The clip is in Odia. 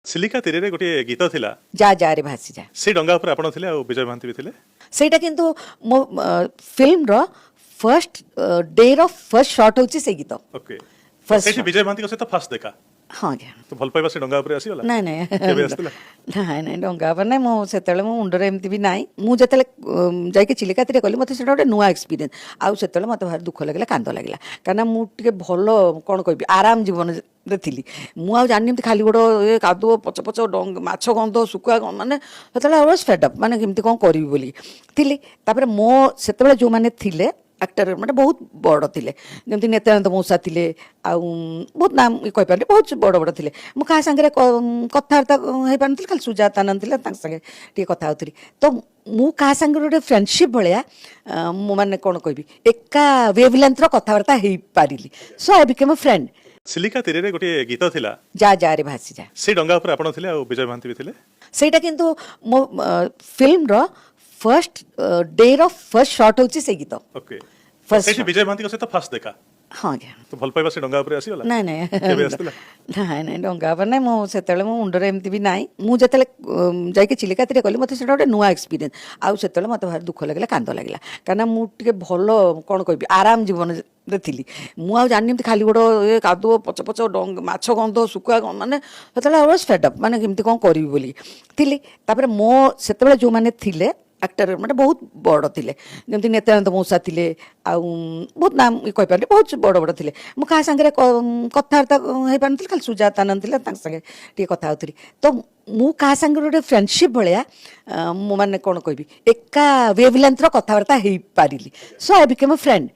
चिलिका तीरे रे गोटे गीत थिला जा जा रे भासी जा से डंगा ऊपर आपण थिले और विजय महांती भी थिले सेटा किंतु मो film row first day row first shot होची से गीत ओके First सेठी shot. विजय महांती को से तो फास्ट देखा हाँ क्या तो भल पाइबा से डंगा ऊपर आसी होला नाଇଁ ନାଇଁ केबे आस्तिला ନାଇଁ ନାଇଁ ଡଙ୍ଗା ଉପରେ ନାଇଁ ମୁଁ ସେତେବେଳେ ମୋ ମୁଣ୍ଡରେ ଏମିତି ବି ନାହିଁ ମୁଁ ଯେତେବେଳେ ଯାଇକି ଚିଲିକାତିରେ କଲି ମୋତେ ସେଟା ଗୋଟେ ନୂଆ ଏକ୍ସପିରିଏନ୍ସ ଆଉ ସେତେବେଳେ ମୋତେ ଭାରି ଦୁଃଖ ଲାଗିଲା କାନ୍ଦ ଲାଗିଲା କାହିଁକିନା ମୁଁ ଟିକେ ଭଲ କ'ଣ କହିବି ଆରାମ ଜୀବନରେ ଥିଲି ମୁଁ ଆଉ ଜାଣିନି ଏମିତି ଖାଲି ଗୋଡ଼ ଏ କାଦୁଅ ପଛ ପଛ ମାଛ ଗନ୍ଧ ଶୁଖୁଆ ମାନେ ସେତେବେଳେ ଆଇ ୱାଜ୍ ଫେଡ୍ ଅପ୍ ମାନେ କେମିତି କ'ଣ କରିବି ବୋଲି ଥିଲି ତାପରେ ମୋ ସେତେବେଳେ ଯେଉଁମାନେ ଥିଲେ ଆକ୍ଟର ମାନେ ବହୁତ ବଡ଼ ଥିଲେ ଯେମିତି ନିତ୍ୟାନନ୍ଦ ମଉସା ଥିଲେ ଆଉ ବହୁତ ନାମ କହିପାରନ୍ତି ବହୁତ ବଡ଼ ବଡ଼ ଥିଲେ ମୁଁ କାହା ସାଙ୍ଗରେ କଥାବାର୍ତ୍ତା ହେଇପାରୁନଥିଲି ଖାଲି ସୁଜାତା ଆନନ୍ଦ ଥିଲେ ତାଙ୍କ ସାଙ୍ଗେ ଟିକେ କଥା ହେଉଥିଲି ତ ମୁଁ କାହା ସାଙ୍ଗରେ ଗୋଟେ ଫ୍ରେଣ୍ଡସିପ୍ ଭଳିଆ ମୁଁ ମାନେ କ'ଣ କହିବି ଏକା ୱେଭ୍ ଲେନ୍ଥର କଥାବାର୍ତ୍ତା ହେଇପାରିଲି so I became a friend Chilika तीरे रे गोटे गीत थिला जा जा रे भासी जा से डंगा ऊपर आपण थिले और विजय महांती भी थिले ସେଇଟା କିନ୍ତୁ ମୋ ଫିଲ୍ମର ଫର୍ଷ୍ଟ ଡେ ର ଫର୍ଷ୍ଟ ସଟ୍ ହେଉଛି ସେ ଗୀତ ओके First सेठी shot. विजय महांती को से तो फास्ट देखा ହଁ ଆଜ୍ଞା तो भल पाइबा से डंगा ऊपर आसी होला ନାଇଁ ନାଇଁ केबे आस्तिला ନାଇଁ ନାଇଁ ଡଙ୍ଗା ଉପରେ ନାଇଁ ମୁଁ ସେତେବେଳେ ମୋ ମୁଣ୍ଡରେ ଏମିତି ବି ନାହିଁ ମୁଁ ଯେତେବେଳେ ଯାଇକି ଚିଲିକାତିରେ କଲି ମୋତେ ସେଟା ଗୋଟେ ନୂଆ ଏକ୍ସପିରିଏନ୍ସ ଆଉ ସେତେବେଳେ ମୋତେ ଭାରି ଦୁଃଖ ଲାଗିଲା କାନ୍ଦ ଲାଗିଲା କାହିଁକିନା ମୁଁ ଟିକେ ଭଲ କ'ଣ କହିବି ଆରାମ ଜୀବନରେ ଥିଲି ମୁଁ ଆଉ ଜାଣିନି ଏମିତି ଖାଲି ଗୋଡ଼ ଏ କାଦୁଅ ପଛ ପଛ ମାଛ ଗନ୍ଧ ଶୁଖୁଆ ମାନେ ସେତେବେଳେ ଆଇ ୱାଜ୍ ଫେଡ୍ ଅପ୍ ମାନେ କେମିତି କ'ଣ କରିବି ବୋଲି ଥିଲି ତାପରେ ମୋ ସେତେବେଳେ ଯେଉଁମାନେ ଥିଲେ ଆକ୍ଟର ମାନେ ବହୁତ ବଡ଼ ଥିଲେ ଯେମିତି ନିତ୍ୟାନନ୍ଦ ମଉସା ଥିଲେ ଆଉ ବହୁତ ନାମ କହିପାରନ୍ତି ବହୁତ ବଡ଼ ବଡ଼ ଥିଲେ ମୁଁ କାହା ସାଙ୍ଗରେ କଥାବାର୍ତ୍ତା ହେଇପାରୁନଥିଲି ଖାଲି ସୁଜାତା ଆନନ୍ଦ ଥିଲେ ତାଙ୍କ ସାଙ୍ଗେ ଟିକେ କଥା ହେଉଥିଲି ତ ମୁଁ କାହା ସାଙ୍ଗରେ ଗୋଟେ ଫ୍ରେଣ୍ଡସିପ୍ ଭଳିଆ ମୁଁ ମାନେ କ'ଣ କହିବି ଏକା ୱେଭ୍ ଲେନ୍ଥର କଥାବାର୍ତ୍ତା ହେଇପାରିଲି so I became a friend